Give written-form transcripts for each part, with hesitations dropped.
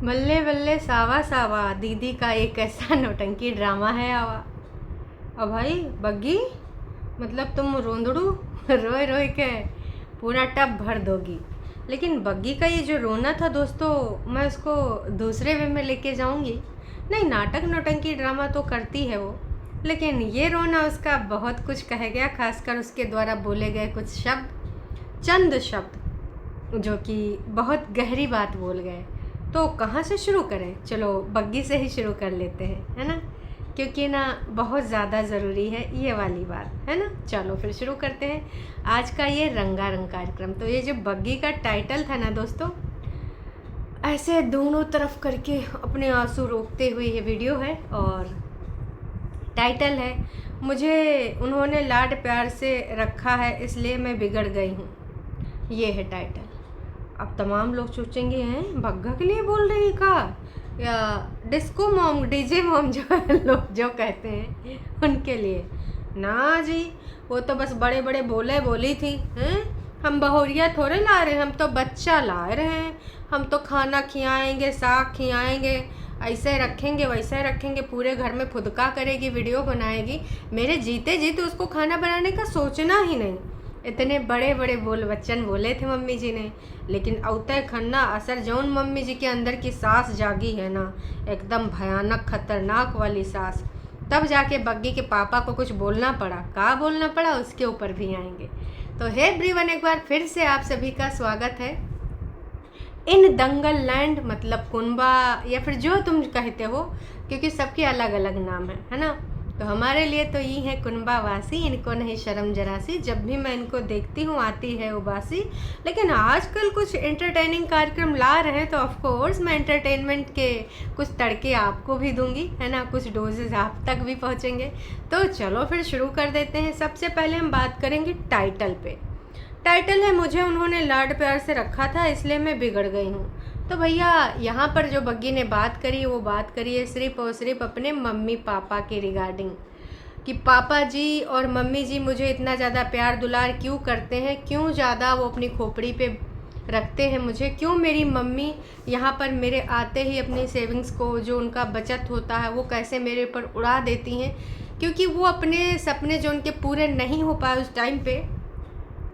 बल्ले बल्ले सावा सावा दीदी का एक ऐसा नौटंकी ड्रामा है आवा। अब भाई बग्गी, मतलब तुम रोंदड़ू रोए रोए के पूरा टब भर दोगी। लेकिन बग्गी का ये जो रोना था दोस्तों, मैं उसको दूसरे वे में लेके जाऊंगी। नहीं, नाटक नौटंकी ड्रामा तो करती है वो, लेकिन ये रोना उसका बहुत कुछ कह गया, खासकर उसके द्वारा बोले गए कुछ शब्द, चंद शब्द जो कि बहुत गहरी बात बोल गए। तो कहाँ से शुरू करें? चलो बग्गी से ही शुरू कर लेते हैं, है ना, क्योंकि ना बहुत ज़्यादा ज़रूरी है ये वाली बात, है ना। चलो फिर शुरू करते हैं आज का ये रंगारंग कार्यक्रम। तो ये जो बग्गी का टाइटल था ना दोस्तों, ऐसे दोनों तरफ करके अपने आंसू रोकते हुए ये वीडियो है और टाइटल है मुझे उन्होंने लाड प्यार से रखा है इसलिए मैं बिगड़ गई हूँ। ये है टाइटल। अब तमाम लोग सोचेंगे हैं बग्गा के लिए बोल रही का, या डिस्को मॉम, डीजे मॉम जो लोग जो कहते हैं उनके लिए। ना जी, वो तो बस बड़े बड़े बोली थी हैं। हम बहुरिया थोड़े ला रहे हैं, हम तो बच्चा ला रहे हैं। हम तो खाना खिलाएंगे, साग खिलाएंगे, ऐसे रखेंगे वैसे रखेंगे, पूरे घर में फुदका करेगी, वीडियो बनाएगी। मेरे जीते जी तो उसको खाना बनाने का सोचना ही नहीं। इतने बड़े बड़े वचन बोले थे मम्मी जी ने, लेकिन अवतः खन्ना असर जौन मम्मी जी के अंदर की सांस जागी है ना, एकदम भयानक खतरनाक वाली सांस, तब जाके बग्गी के पापा को कुछ बोलना पड़ा। का बोलना पड़ा उसके ऊपर भी आएंगे। तो हे एवरीवन, एक बार फिर से आप सभी का स्वागत है इन दंगल लैंड, मतलब कुनबा या फिर जो तुम कहते हो, क्योंकि सबके अलग अलग नाम है ना। तो हमारे लिए तो ये है कुनबा वासी, इनको नहीं शर्म जरासी। जब भी मैं इनको देखती हूँ आती है उबासी। लेकिन आजकल कुछ एंटरटेनिंग कार्यक्रम ला रहे हैं, तो ऑफ कोर्स मैं एंटरटेनमेंट के कुछ तड़के आपको भी दूंगी, है ना, कुछ डोजेज आप तक भी पहुँचेंगे। तो चलो फिर शुरू कर देते हैं। सबसे पहले हम बात करेंगे टाइटल पे। टाइटल है मुझे उन्होंने लाड प्यार से रखा था इसलिए मैं बिगड़ गई हूँ। तो भैया यहाँ पर जो बग्गी ने बात करी, वो बात करी है सिर्फ और सिर्फ अपने मम्मी पापा के रिगार्डिंग, कि पापा जी और मम्मी जी मुझे इतना ज़्यादा प्यार दुलार क्यों करते हैं, क्यों ज़्यादा वो अपनी खोपड़ी पे रखते हैं मुझे, क्यों मेरी मम्मी यहाँ पर मेरे आते ही अपनी सेविंग्स को, जो उनका बचत होता है, वो कैसे मेरे ऊपर उड़ा देती हैं। क्योंकि वो अपने सपने जो उनके पूरे नहीं हो पाए उस टाइम पे,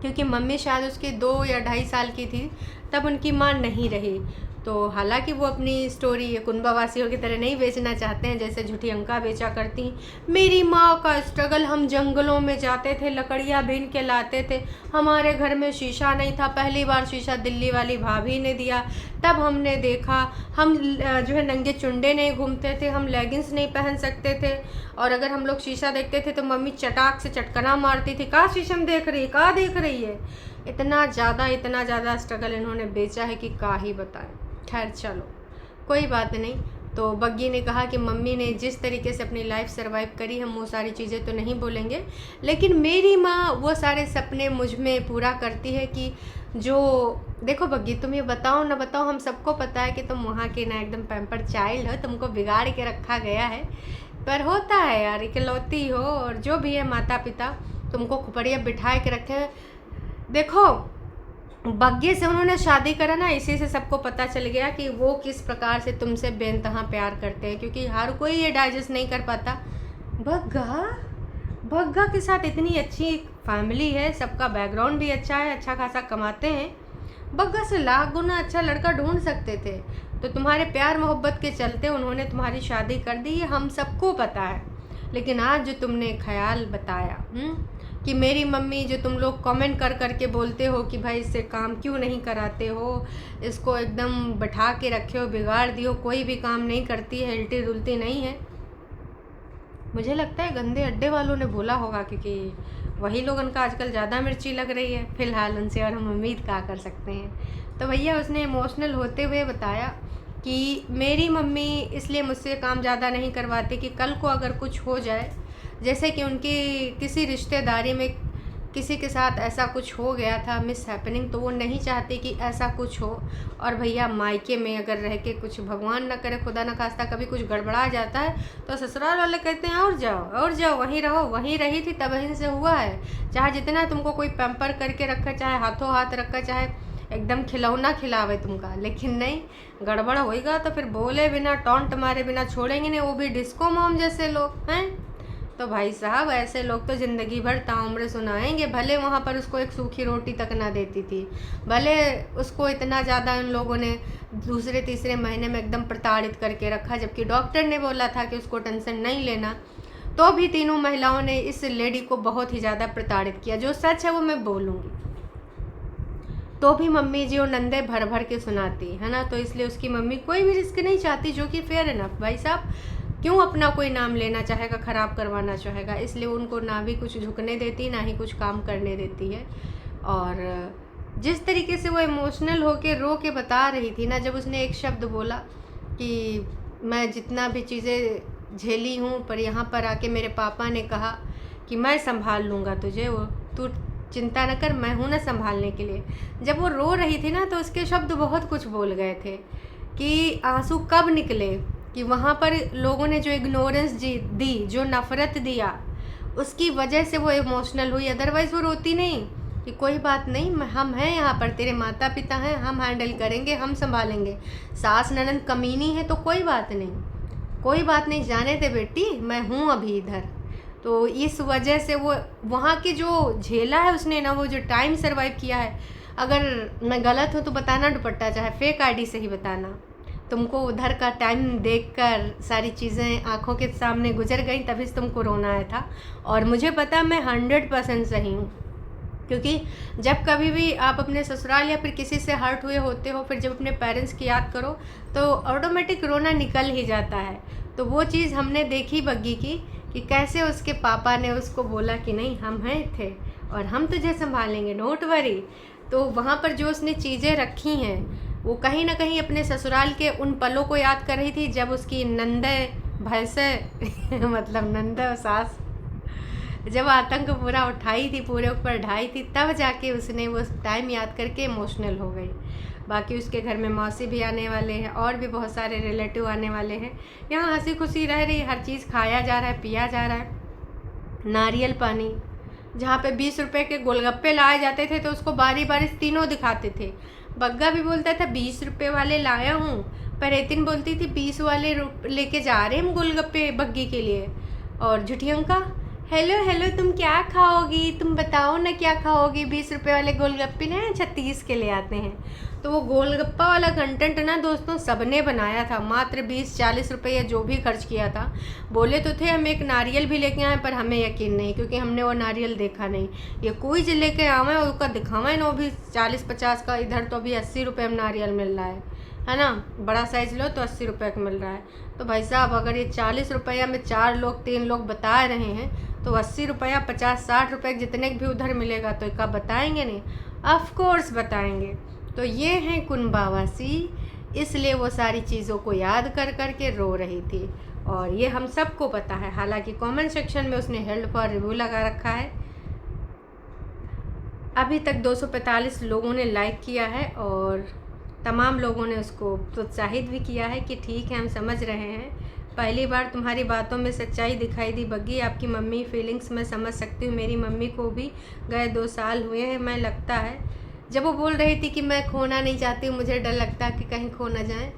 क्योंकि मम्मी शायद उसकी 2 या 2.5 साल की थी तब उनकी माँ नहीं रही। तो हालांकि वो अपनी स्टोरी कुनबा वासियों की तरह नहीं बेचना चाहते हैं जैसे झूठी अंका बेचा करती। मेरी माँ का स्ट्रगल, हम जंगलों में जाते थे, लकड़ियाँ बीन के लाते थे, हमारे घर में शीशा नहीं था, पहली बार शीशा दिल्ली वाली भाभी ने दिया, तब हमने देखा। हम जो है नंगे चुंडे नहीं घूमते थे, हम लेगिंग्स नहीं पहन सकते थे, और अगर हम लोग शीशा देखते थे तो मम्मी चटाक से चटकना मारती थी, का शीशम देख रही है, का देख रही है। इतना ज़्यादा स्ट्रगल इन्होंने बेचा है कि का ही बताएं। खैर चलो कोई बात नहीं। तो बग्गी ने कहा कि मम्मी ने जिस तरीके से अपनी लाइफ सर्वाइव करी, हम वो सारी चीज़ें तो नहीं बोलेंगे, लेकिन मेरी माँ वो सारे सपने मुझ में पूरा करती है कि जो देखो बग्गी, तुम ये बताओ ना बताओ, हम सबको पता है कि तुम वहाँ की ना एकदम पैम्पर चाइल्ड हो, तुमको बिगाड़ के रखा गया है, पर होता है यार, इकलौती हो, और जो भी है माता पिता तुमको खुपड़िया बिठा के रखे हैं। देखो बग्गे से उन्होंने शादी करा ना, इसी से सबको पता चल गया कि वो किस प्रकार से तुमसे बेनतहा प्यार करते हैं, क्योंकि हर कोई ये डाइजेस्ट नहीं कर पाता। बग्गा के साथ इतनी अच्छी फैमिली है, सबका बैकग्राउंड भी अच्छा है, अच्छा खासा कमाते हैं, बग्गा से लाख गुना अच्छा लड़का ढूंढ सकते थे। तो तुम्हारे प्यार मोहब्बत के चलते उन्होंने तुम्हारी शादी कर दी, ये हम सबको पता है। लेकिन आज जो तुमने ख्याल बताया कि मेरी मम्मी, जो तुम लोग कमेंट कर करके बोलते हो कि भाई इससे काम क्यों नहीं कराते हो, इसको एकदम बैठा के रखे हो, बिगाड़ दियो, कोई भी काम नहीं करती है, हिलती डुलती नहीं है। मुझे लगता है गंदे अड्डे वालों ने बोला होगा, क्योंकि वही लोग उनका आजकल ज़्यादा मिर्ची लग रही है फ़िलहाल उनसे, और हम उम्मीद क्या कर सकते हैं। तो भैया उसने इमोशनल होते हुए बताया कि मेरी मम्मी इसलिए मुझसे काम ज़्यादा नहीं करवाती कि कल को अगर कुछ हो जाए, जैसे कि उनकी किसी रिश्तेदारी में किसी के साथ ऐसा कुछ हो गया था, मिस हैपनिंग, तो वो नहीं चाहती कि ऐसा कुछ हो। और भैया मायके में अगर रह के कुछ, भगवान ना करे खुदा ना खास्ता, कभी कुछ गड़बड़ा जाता है तो ससुराल वाले कहते हैं और जाओ, वहीं रहो, वहीं रही थी तब वहीं से हुआ है। चाहे जितना तुमको कोई पैम्पर करके रखा, चाहे हाथों हाथ रखा, चाहे एकदम खिलौना खिलावे तुमका, लेकिन नहीं, गड़बड़ होएगा तो फिर बोले बिना, टॉन्ट मारे बिना छोड़ेंगे नहीं, वो भी डिस्को मॉम जैसे लोग हैं। तो भाई साहब ऐसे लोग तो ज़िंदगी भर ताउम्र सुनाएंगे। भले वहाँ पर उसको एक सूखी रोटी तक ना देती थी, भले उसको इतना ज़्यादा उन लोगों ने दूसरे तीसरे महीने में एकदम प्रताड़ित करके रखा, जबकि डॉक्टर ने बोला था कि उसको टेंशन नहीं लेना, तो भी तीनों महिलाओं ने इस लेडी को बहुत ही ज़्यादा प्रताड़ित किया। जो सच है वो मैं बोलूँगी, तो भी मम्मी जी और नंदे भर भर के सुनाती है ना। तो इसलिए उसकी मम्मी कोई भी रिस्क नहीं चाहती, जो कि फेयर इनफ। भाई साहब क्यों अपना कोई नाम लेना चाहेगा, ख़राब करवाना चाहेगा, इसलिए उनको ना भी कुछ झुकने देती, ना ही कुछ काम करने देती है। और जिस तरीके से वो इमोशनल होके रो के बता रही थी ना, जब उसने एक शब्द बोला कि मैं जितना भी चीज़ें झेली हूँ, पर यहाँ पर आके मेरे पापा ने कहा कि मैं संभाल लूँगा तुझे, वो तू चिंता न कर, मैं हूँ ना संभालने के लिए। जब वो रो रही थी ना, तो उसके शब्द बहुत कुछ बोल गए थे कि आंसू कब निकले, कि वहाँ पर लोगों ने जो इग्नोरेंस दी, जो नफ़रत दिया, उसकी वजह से वो इमोशनल हुई। अदरवाइज़ वो रोती नहीं कि कोई बात नहीं, हम हैं यहाँ पर, तेरे माता पिता हैं, हम हैंडल करेंगे, हम संभालेंगे। सास ननद कमीनी है तो कोई बात नहीं, कोई बात नहीं, जाने दे बेटी, मैं हूँ अभी इधर। तो इस वजह से वो वहाँ की जो झेला है उसने ना, वो जो टाइम सर्वाइव किया है। अगर मैं गलत हूँ तो बताना दुपट्टा, चाहे फेक आईडी से ही बताना। तुमको उधर का टाइम देखकर सारी चीज़ें आंखों के सामने गुजर गई, तभी से तुमको रोना आया था। और मुझे पता, मैं 100% सही हूँ, क्योंकि जब कभी भी आप अपने ससुराल या फिर किसी से हर्ट हुए होते हो, फिर जब अपने पेरेंट्स की याद करो तो ऑटोमेटिक रोना निकल ही जाता है। तो वो चीज़ हमने देखी बग्गी की, कि कैसे उसके पापा ने उसको बोला कि नहीं, हम हैं थे और हम तुझे संभालेंगे, डोंट वरी। तो वहाँ पर जो उसने चीज़ें रखी हैं, वो कहीं ना कहीं अपने ससुराल के उन पलों को याद कर रही थी, जब उसकी नंदे भैंसे मतलब नंदे और सास जब आतंक पूरा उठाई थी, पूरे ऊपर ढाई थी, तब जाके उसने वो टाइम याद करके इमोशनल हो गई। बाकी उसके घर में मौसी भी आने वाले हैं, और भी बहुत सारे रिलेटिव आने वाले हैं। यहाँ हंसी खुशी रह रही, हर चीज़ खाया जा रहा है, पिया जा रहा है। नारियल पानी, जहाँ पे 20 रुपए के गोलगप्पे लाए जाते थे तो उसको बारी बारी तीनों दिखाते थे। बग्गा भी बोलता था 20 रुपए वाले लाया हूँ, पर एतिन बोलती थी 20 वाले लेके जा रहे हैं हम गोलगप्पे बग्गी के लिए। और झुठियंका, हेलो हेलो, तुम क्या खाओगी, तुम बताओ ना क्या खाओगी, 20 रुपए वाले गोलगप्पे ना 36 के ले आते हैं। तो वो गोलगप्पा वाला कंटेंट ना दोस्तों सबने बनाया था, मात्र 20-40 रुपये जो भी खर्च किया था। बोले तो थे हम एक नारियल भी लेके आए, पर हमें यकीन नहीं, क्योंकि हमने वो नारियल देखा नहीं। ये कोई जो लेके आवे उसका दिखावा ना, वो भी 40-50 का। इधर तो अभी 80 रुपये में नारियल मिल रहा है ना, बड़ा साइज़ लो तो 80 रुपये का मिल रहा है। तो भाई साहब अगर ये 40 रुपया में 4 लोग 3 लोग बता रहे हैं, तो 80 रुपया 50-60 रुपये जितने भी उधर मिलेगा तो एक बताएंगे नहीं, ऑफ कोर्स बताएंगे। तो ये हैं कुंभावासी, इसलिए वो सारी चीज़ों को याद कर कर के रो रही थी, और ये हम सबको पता है। हालांकि कमेंट सेक्शन में उसने हेल्ड फॉर रिव्यू लगा रखा है। अभी तक 245 लोगों ने लाइक किया है, और तमाम लोगों ने उसको प्रोत्साहित भी किया है कि ठीक है, हम समझ रहे हैं, पहली बार तुम्हारी बातों में सच्चाई दिखाई दी बग्गी। आपकी मम्मी फीलिंग्स मैं समझ सकती हूँ, मेरी मम्मी को भी गए 2 साल हुए हैं। मैं लगता है जब वो बोल रही थी कि मैं खोना नहीं चाहती हूँ, मुझे डर लगता है कि कहीं खो ना जाए,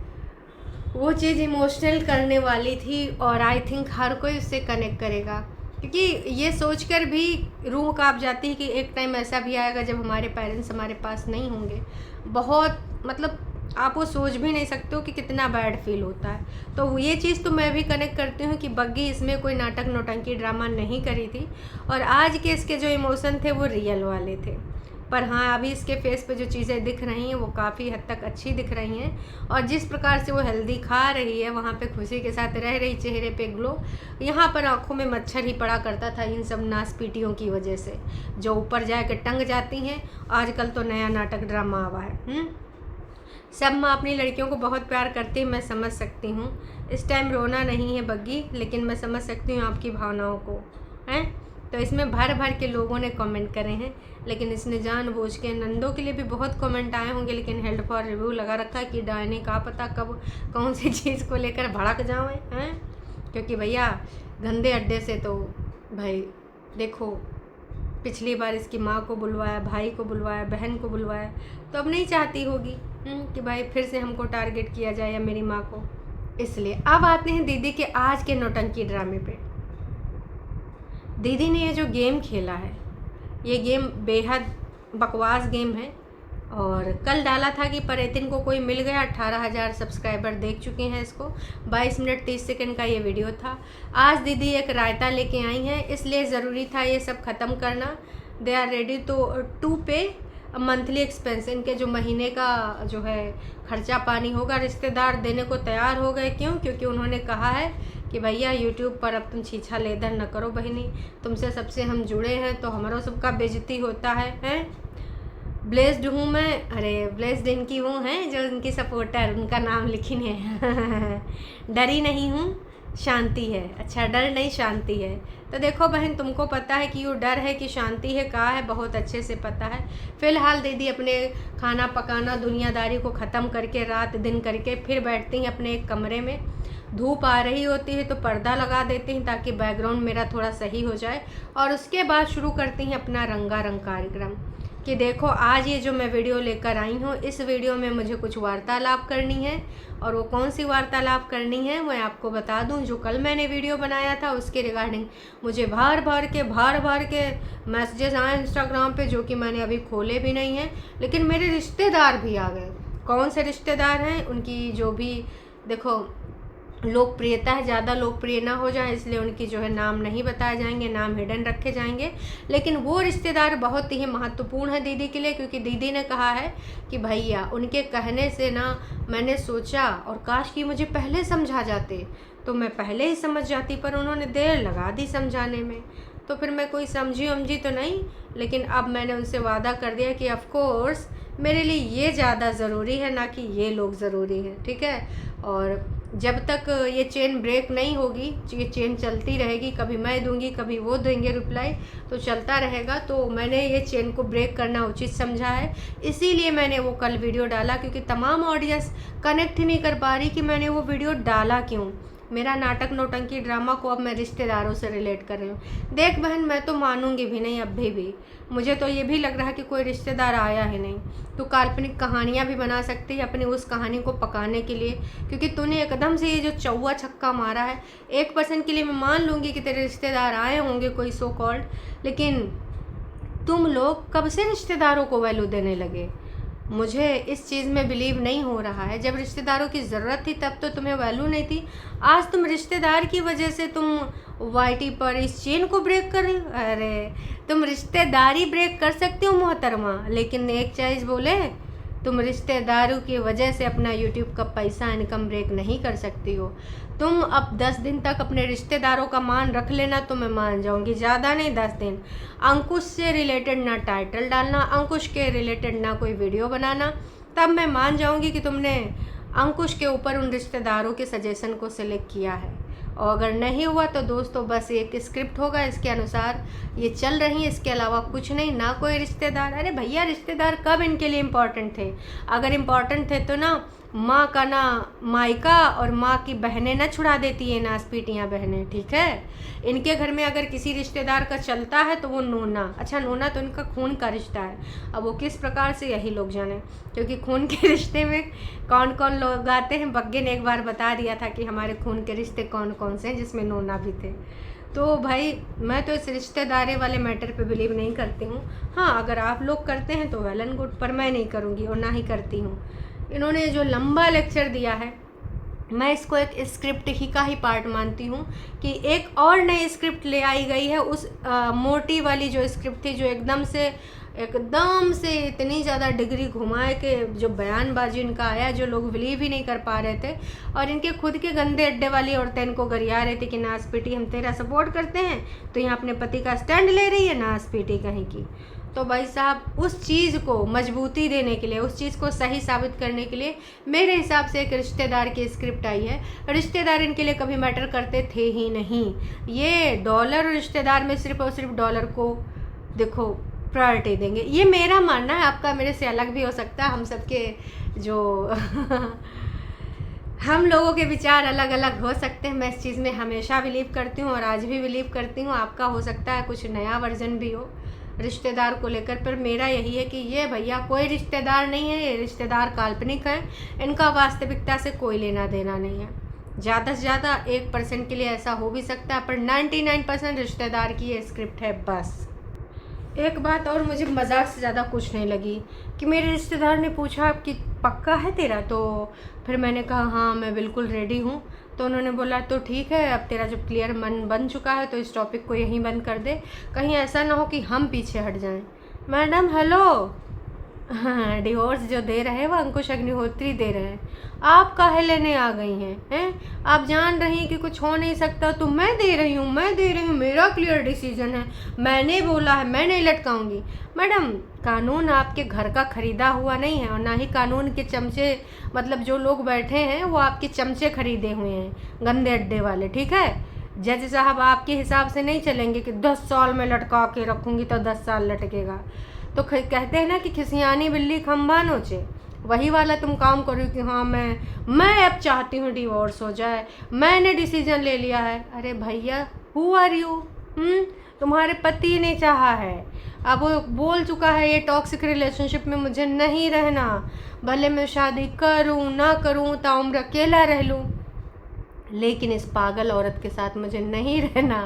वो चीज़ इमोशनल करने वाली थी। और आई थिंक हर कोई उससे कनेक्ट करेगा, क्योंकि ये सोचकर भी रूह काँप जाती है कि एक टाइम ऐसा भी आएगा जब हमारे पेरेंट्स हमारे पास नहीं होंगे। बहुत मतलब आप वो सोच भी नहीं सकते हो कि कितना बैड फील होता है। तो ये चीज़ तो मैं भी कनेक्ट करती हूँ कि बग्गी इसमें कोई नाटक नौटंकी ड्रामा नहीं करी थी, और आज के इसके जो इमोशन थे वो रियल वाले थे। पर हाँ, अभी इसके फेस पे जो चीज़ें दिख रही हैं वो काफ़ी हद तक अच्छी दिख रही हैं, और जिस प्रकार से वो हेल्दी खा रही है, वहाँ पे खुशी के साथ रह रही, चेहरे पे ग्लो। यहाँ पर आंखों में मच्छर ही पड़ा करता था इन सब नासपीटियों की वजह से, जो ऊपर जाके टंग जाती हैं। आजकल तो नया नाटक ड्रामा आवा है। सब माँ अपनी लड़कियों को बहुत प्यार करती है, मैं समझ सकती हूँ। इस टाइम रोना नहीं है बग्गी, लेकिन मैं समझ सकती हूँ आपकी भावनाओं को, हैं। तो इसमें भर भर के लोगों ने कमेंट करे हैं, लेकिन इसने जानबूझ के, नंदों के लिए भी बहुत कमेंट आए होंगे, लेकिन हेल्ड फॉर रिव्यू लगा रखा है कि डायने का पता कब कौन सी चीज़ को लेकर भड़क जाएँ, हैं। क्योंकि भैया गंदे अड्डे से तो भाई देखो पिछली बार इसकी माँ को बुलवाया, भाई को बुलवाया, बहन को बुलवाया, तो अब नहीं चाहती होगी कि भाई फिर से हमको टारगेट किया जाए या मेरी माँ को। इसलिए अब आते हैं दीदी के आज के नौटंकी ड्रामे पे। दीदी ने ये जो गेम खेला है, ये गेम बेहद बकवास गेम है। और कल डाला था कि परेतिन को कोई मिल गया, 18,000 सब्सक्राइबर देख चुके हैं इसको। 22 मिनट 30 सेकंड का ये वीडियो था। आज दीदी एक रायता लेके आई हैं, इसलिए ज़रूरी था ये सब ख़त्म करना। दे आर रेडी टू पे मंथली एक्सपेंस, इनके जो महीने का जो है खर्चा पानी होगा, रिश्तेदार देने को तैयार हो गए। क्यों? क्योंकि उन्होंने कहा है कि भैया यूट्यूब पर अब तुम छीछा लेदर न करो बहनी, तुमसे सबसे हम जुड़े हैं तो हमारा सबका बेइज्जती होता है। ब्लेस्ड हूँ मैं, अरे ब्लेस्ड इनकी वो हैं जो इनकी सपोर्टर, उनका नाम लिखी है। डरी नहीं हूँ, शांति है। अच्छा, डर नहीं शांति है। तो देखो बहन, तुमको पता है कि वो डर है कि शांति है, कहाँ है, बहुत अच्छे से पता है। फ़िलहाल दीदी अपने खाना पकाना दुनियादारी को ख़त्म करके रात दिन करके फिर बैठती हैं अपने एक कमरे में। धूप आ रही होती है तो पर्दा लगा देती हैं ताकि बैकग्राउंड मेरा थोड़ा सही हो जाए, और उसके बाद शुरू करती हैं अपना रंगारंग कार्यक्रम कि देखो आज ये जो मैं वीडियो लेकर आई हूँ, इस वीडियो में मुझे कुछ वार्तालाप करनी है। और वो कौन सी वार्तालाप करनी है मैं आपको बता दूँ। जो कल मैंने वीडियो बनाया था उसके रिगार्डिंग मुझे भार भार के मैसेजेस आए इंस्टाग्राम पे, जो कि मैंने अभी खोले भी नहीं हैं। लेकिन मेरे रिश्तेदार भी आ गए। कौन से रिश्तेदार हैं, उनकी जो भी देखो लोकप्रियता है, ज़्यादा लोकप्रिय ना हो जाए इसलिए उनकी जो है नाम नहीं बताए जाएंगे, नाम हिडन रखे जाएंगे। लेकिन वो रिश्तेदार बहुत ही महत्वपूर्ण है दीदी के लिए, क्योंकि दीदी ने कहा है कि भैया उनके कहने से ना मैंने सोचा, और काश कि मुझे पहले समझा जाते तो मैं पहले ही समझ जाती, पर उन्होंने देर लगा दी समझाने में। तो फिर मैं कोई समझी तो नहीं, लेकिन अब मैंने उनसे वादा कर दिया कि ऑफ कोर्स मेरे लिए ये ज़्यादा ज़रूरी है ना कि ये लोग ज़रूरी है, ठीक है। और जब तक ये चेन ब्रेक नहीं होगी, ये चेन चलती रहेगी, कभी मैं दूंगी कभी वो देंगे रिप्लाई, तो चलता रहेगा। तो मैंने ये चेन को ब्रेक करना उचित समझा है, इसीलिए मैंने वो कल वीडियो डाला, क्योंकि तमाम ऑडियंस कनेक्ट ही नहीं कर पा रही कि मैंने वो वीडियो डाला क्यों। मेरा नाटक नौटंकी ड्रामा को अब मैं रिश्तेदारों से रिलेट कर रही हूँ। देख बहन, मैं तो मानूंगी भी नहीं अभी भी, मुझे तो ये भी लग रहा है कि कोई रिश्तेदार आया ही नहीं। तो काल्पनिक कहानियाँ भी बना सकती है अपनी उस कहानी को पकाने के लिए, क्योंकि तूने एकदम से ये जो चौवा छक्का मारा है, 1% के लिए मैं मान लूँगी कि तेरे रिश्तेदार आए होंगे कोई सो कॉल्ड, लेकिन तुम लोग कब से रिश्तेदारों को वैल्यू देने लगे? मुझे इस चीज़ में बिलीव नहीं हो रहा है। जब रिश्तेदारों की ज़रूरत थी तब तो तुम्हें वैल्यू नहीं थी। आज तुम रिश्तेदार की वजह से तुम वाईटी पर इस चेन को ब्रेक कर रही हो। अरे तुम रिश्तेदारी ब्रेक कर सकती हो मोहतरमा, लेकिन एक चीज़ बोले, तुम रिश्तेदारों की वजह से अपना यूट्यूब का पैसा इनकम ब्रेक नहीं कर सकती हो। तुम अब 10 दिन तक अपने रिश्तेदारों का मान रख लेना तो मैं मान जाऊंगी, ज़्यादा नहीं 10 दिन। अंकुश से रिलेटेड ना टाइटल डालना, अंकुश के रिलेटेड ना कोई वीडियो बनाना, तब मैं मान जाऊंगी कि तुमने अंकुश के ऊपर उन रिश्तेदारों के सजेशन को सिलेक्ट किया है। और अगर नहीं हुआ तो दोस्तों बस एक स्क्रिप्ट होगा, इसके अनुसार ये चल रही है, इसके अलावा कुछ नहीं। ना कोई रिश्तेदार, अरे भैया रिश्तेदार कब इनके लिए इम्पॉर्टेंट थे? अगर इम्पॉर्टेंट थे तो ना माँ का ना मायका और माँ की बहनें ना छुड़ा देती है, नास पीटियाँ बहनें, ठीक है। इनके घर में अगर किसी रिश्तेदार का चलता है तो वो नोना, अच्छा नोना तो इनका खून का रिश्ता है, अब वो किस प्रकार से यही लोग जाने, क्योंकि खून के रिश्ते में कौन कौन लोग आते हैं। बग्गे ने एक बार बता दिया था कि हमारे खून के रिश्ते कौन कौन से हैं, जिसमें नोना भी थे। तो भाई मैं तो इस रिश्तेदारी वाले मैटर पे बिलीव नहीं करती हूँ। हाँ, अगर आप लोग करते हैं तो वेल एंड गुड, पर मैं नहीं करूँगी और ना ही करती हूँ। इन्होंने जो लंबा लेक्चर दिया है, मैं इसको एक स्क्रिप्ट ही का ही पार्ट मानती हूँ कि एक और नई स्क्रिप्ट ले आई गई है। उस मोटी वाली जो स्क्रिप्ट थी, जो एकदम से इतनी ज़्यादा डिग्री घुमाए के जो बयानबाजी इनका आया, जो लोग बिलीव ही नहीं कर पा रहे थे, और इनके खुद के गंदे अड्डे वाली औरतें इनको गरिया रही थी कि नास पीटी हम तेरा सपोर्ट करते हैं, तो यहाँ अपने पति का स्टैंड ले रही है, नास पीटी कहीं की। तो भाई साहब उस चीज़ को मजबूती देने के लिए, उस चीज़ को सही साबित करने के लिए मेरे हिसाब से एक रिश्तेदार की स्क्रिप्ट आई है। रिश्तेदार इनके लिए कभी मैटर करते थे ही नहीं। ये डॉलर रिश्तेदार में सिर्फ और सिर्फ डॉलर को देखो प्रायोरिटी देंगे, ये मेरा मानना है। आपका मेरे से अलग भी हो सकता है, हम सबके जो हम लोगों के विचार अलग अलग हो सकते हैं। मैं इस चीज़ में हमेशा बिलीव करती हूँ और आज भी बिलीव करती हूँ। आपका हो सकता है कुछ नया वर्जन भी हो। रिश्तेदार को लेकर, पर मेरा यही है कि ये भैया कोई रिश्तेदार नहीं है, ये रिश्तेदार काल्पनिक है, इनका वास्तविकता से कोई लेना देना नहीं है। ज़्यादा से ज़्यादा 1% के लिए ऐसा हो भी सकता है, पर 99% रिश्तेदार की ये स्क्रिप्ट है बस। एक बात और मुझे मजाक से ज़्यादा कुछ नहीं लगी कि मेरे रिश्तेदार ने पूछा कि पक्का है तेरा, तो फिर मैंने कहा हाँ मैं बिल्कुल रेडी हूँ। तो उन्होंने बोला तो ठीक है, अब तेरा जब क्लियर मन बन चुका है तो इस टॉपिक को यहीं बंद कर दे, कहीं ऐसा ना हो कि हम पीछे हट जाएं। मैडम हेलो, हाँ डिवोर्स जो दे रहे हैं वो अंकुश अग्निहोत्री दे रहे हैं, आप काहे लेने आ गई हैं? आप जान रही हैं कि कुछ हो नहीं सकता, तो मैं दे रही हूँ, मेरा क्लियर डिसीजन है, मैंने बोला है, मैं नहीं लटकाऊंगी। मैडम कानून आपके घर का खरीदा हुआ नहीं है, और ना ही कानून के चमचे, मतलब जो लोग बैठे हैं वो आपके चमचे खरीदे हुए हैं गंदे अड्डे वाले, ठीक है। जज साहब आपके हिसाब से नहीं चलेंगे कि 10 साल में लटका के रखूँगी तो 10 साल लटकेगा। तो कहते हैं ना कि खिसियानी बिल्ली खंभा नोचे, वही वाला तुम काम करो कि हाँ मैं अब चाहती हूँ डिवोर्स हो जाए, मैंने डिसीजन ले लिया है। अरे भैया हु आर यू? तुम्हारे पति ने चाहा है, अब वो बोल चुका है ये टॉक्सिक रिलेशनशिप में मुझे नहीं रहना, भले मैं शादी करूँ ना करूँ, ताउम्र अकेला रह लूँ, लेकिन इस पागल औरत के साथ मुझे नहीं रहना।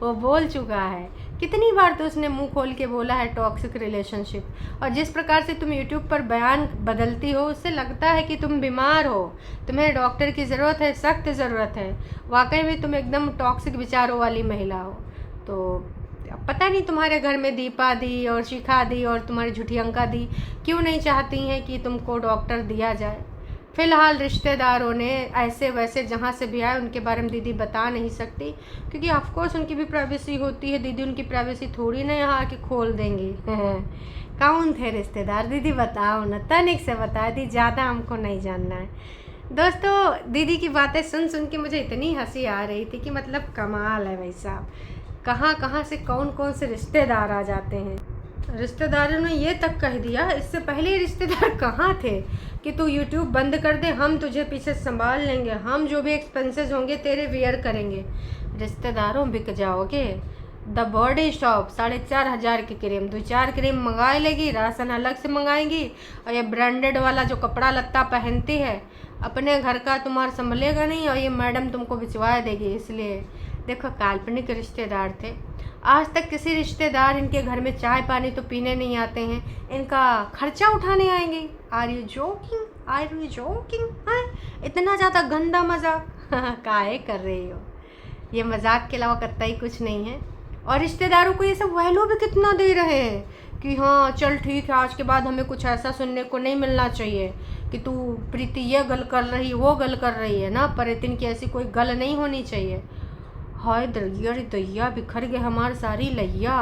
वो बोल चुका है, कितनी बार तो उसने मुंह खोल के बोला है टॉक्सिक रिलेशनशिप। और जिस प्रकार से तुम यूट्यूब पर बयान बदलती हो उससे लगता है कि तुम बीमार हो, तुम्हें डॉक्टर की ज़रूरत है, सख्त ज़रूरत है। वाकई में तुम एकदम टॉक्सिक विचारों वाली महिला हो। तो पता नहीं तुम्हारे घर में दीपा दी और शिखा दी और तुम्हारी झूठी अंका दी क्यों नहीं चाहती हैं कि तुमको डॉक्टर दिया जाए। फ़िलहाल रिश्तेदारों ने ऐसे वैसे जहाँ से भी आए उनके बारे में दीदी बता नहीं सकती, क्योंकि ऑफकोर्स उनकी भी प्राइवेसी होती है। दीदी उनकी प्राइवेसी थोड़ी ना यहाँ आके खोल देंगी। कौन थे रिश्तेदार दीदी बताओ ना, तनिक से बता दी, ज़्यादा हमको नहीं जानना है। दोस्तों दीदी की बातें सुन सुन के मुझे इतनी हंसी आ रही थी कि मतलब कमाल है भाई साहब, कहाँ कहाँ से कौन कौन से रिश्तेदार आ जाते हैं। रिश्तेदारों ने ये तक कह दिया, इससे पहले रिश्तेदार कहाँ थे कि तू यूट्यूब बंद कर दे, हम तुझे पीछे संभाल लेंगे, हम जो भी एक्सपेंसेस होंगे तेरे वेयर करेंगे। रिश्तेदारों बिक जाओगे। द बॉडी शॉप 4,500 की क्रीम, 2-4 क्रीम मंगा लेगी, राशन अलग से मंगाएंगी, और ये ब्रांडेड वाला जो कपड़ा लत्ता पहनती है अपने घर का तुम्हारा संभलेगा नहीं, और ये मैडम तुमको बिचवा देगी। इसलिए देखो काल्पनिक रिश्तेदार थे, आज तक किसी रिश्तेदार इनके घर में चाय पानी तो पीने नहीं आते हैं, इनका खर्चा उठाने आएंगे। Are you joking? हाँ इतना ज़्यादा गंदा मजाक काहे कर रही हो? ये मजाक के अलावा कतई कुछ नहीं है। और रिश्तेदारों को ये सब वैल्यू भी कितना दे रहे हैं कि हाँ चल ठीक है, आज के बाद हमें कुछ ऐसा सुनने को नहीं मिलना चाहिए कि तू प्रीति ये गल कर रही वो गल कर रही है ना, पर इतनी की ऐसी कोई गल नहीं होनी चाहिए। हाय दैया बिखर गए हमारी सारी लैया।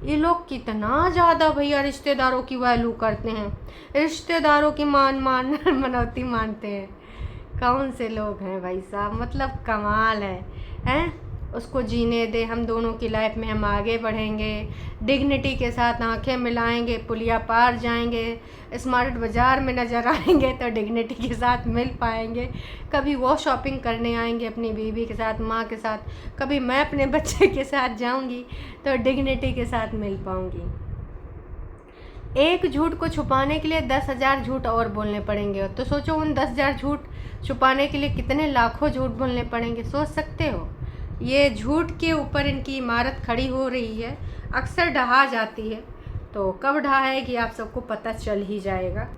ये लोग कितना ज़्यादा भैया रिश्तेदारों की वैल्यू करते हैं, रिश्तेदारों की मनौती मानते हैं। कौन से लोग हैं भाई साहब, मतलब कमाल है। हैं उसको जीने दे, हम दोनों की लाइफ में हम आगे बढ़ेंगे, डिग्निटी के साथ आंखें मिलाएंगे, पुलिया पार जाएंगे, स्मार्ट बाज़ार में नज़र आएंगे तो डिग्निटी के साथ मिल पाएंगे, कभी वो शॉपिंग करने आएंगे अपनी बीवी के साथ, माँ के साथ, कभी मैं अपने बच्चे के साथ जाऊंगी तो डिग्निटी के साथ मिल पाऊंगी। एक झूठ को छुपाने के लिए 10,000 झूठ और बोलने पड़ेंगे, तो सोचो उन 10,000 झूठ छुपाने के लिए कितने लाखों झूठ बोलने पड़ेंगे, सोच सकते हो। ये झूठ के ऊपर इनकी इमारत खड़ी हो रही है, अक्सर ढहा जाती है, तो कब ढहाएगी आप सबको पता चल ही जाएगा।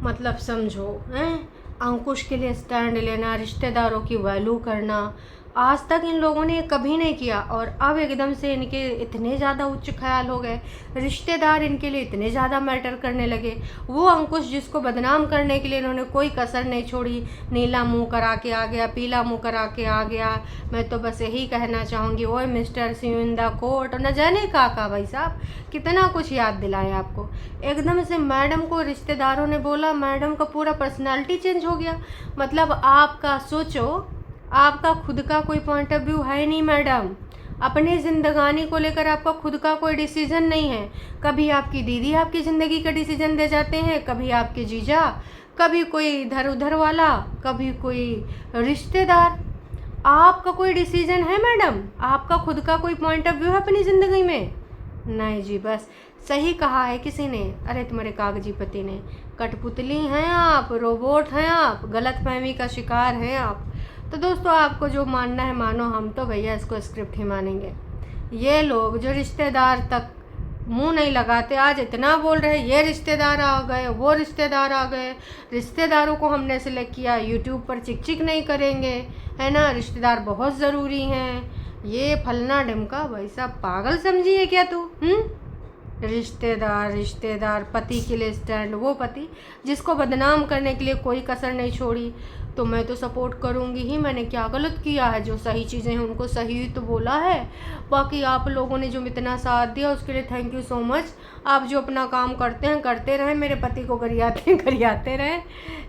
मतलब समझो हैं, अंकुश के लिए स्टैंड लेना, रिश्तेदारों की वैल्यू करना, आज तक इन लोगों ने कभी नहीं किया, और अब एकदम से इनके इतने ज़्यादा उच्च ख्याल हो गए, रिश्तेदार इनके लिए इतने ज़्यादा मैटर करने लगे। वो अंकुश जिसको बदनाम करने के लिए इन्होंने कोई कसर नहीं छोड़ी, नीला मुंह करा के आ गया, पीला मुंह करा के आ गया। मैं तो बस यही कहना चाहूँगी, ओए mister see you in the court, न जाने का भाई साहब कितना कुछ याद दिलाए आपको। एकदम से मैडम को रिश्तेदारों ने बोला, मैडम का पूरा पर्सनैलिटी चेंज हो गया। मतलब आपका सोचो, आपका खुद का कोई पॉइंट ऑफ व्यू है नहीं मैडम, अपनी ज़िंदगानी को लेकर आपका खुद का कोई डिसीजन नहीं है। कभी आपकी दीदी आपकी ज़िंदगी का डिसीजन दे जाते हैं, कभी आपके जीजा, कभी कोई इधर उधर वाला, कभी कोई रिश्तेदार। आपका कोई डिसीजन है मैडम? आपका खुद का कोई पॉइंट ऑफ व्यू है अपनी ज़िंदगी में? नहीं जी, बस सही कहा है किसी ने, अरे तुम्हारे कागजी पति ने, कठपुतली हैं आप, रोबोट हैं आप, गलतफहमी का शिकार हैं आप। तो दोस्तों आपको जो मानना है मानो, हम तो भैया इसको स्क्रिप्ट ही मानेंगे। ये लोग जो रिश्तेदार तक मुंह नहीं लगाते आज इतना बोल रहे ये रिश्तेदार आ गए, वो रिश्तेदार आ गए, रिश्तेदारों को हमने सिलेक्ट किया, यूट्यूब पर चिक चिक नहीं करेंगे, है ना, रिश्तेदार बहुत ज़रूरी हैं, ये फलना ढिमका। भाई साहब पागल समझी है क्या तू? रिश्तेदार रिश्तेदार, पति के लिए स्टैंड, वो पति जिसको बदनाम करने के लिए कोई कसर नहीं छोड़ी। तो मैं तो सपोर्ट करूँगी ही, मैंने क्या गलत किया है? जो सही चीज़ें हैं उनको सही ही तो बोला है। बाकी आप लोगों ने जो इतना साथ दिया उसके लिए थैंक यू सो मच। आप जो अपना काम करते हैं करते रहें, मेरे पति को गरियाते रहें,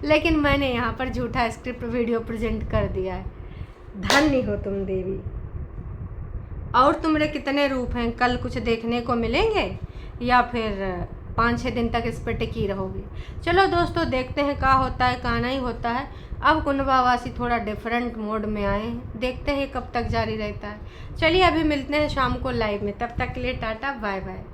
लेकिन मैंने यहाँ पर झूठा स्क्रिप्ट वीडियो प्रेजेंट कर दिया है। धन्य हो तुम देवी। और तुम्हारे कितने रूप हैं, कल कुछ देखने को मिलेंगे या फिर 5-6 दिन तक इस पर टिकी रहोगी? चलो दोस्तों देखते हैं क्या होता है क्या नहीं होता है। अब कुंडवावासी थोड़ा डिफरेंट मोड में आए हैं, देखते हैं कब तक जारी रहता है। चलिए अभी मिलते हैं शाम को लाइव में, तब तक के लिए टाटा बाय बाय।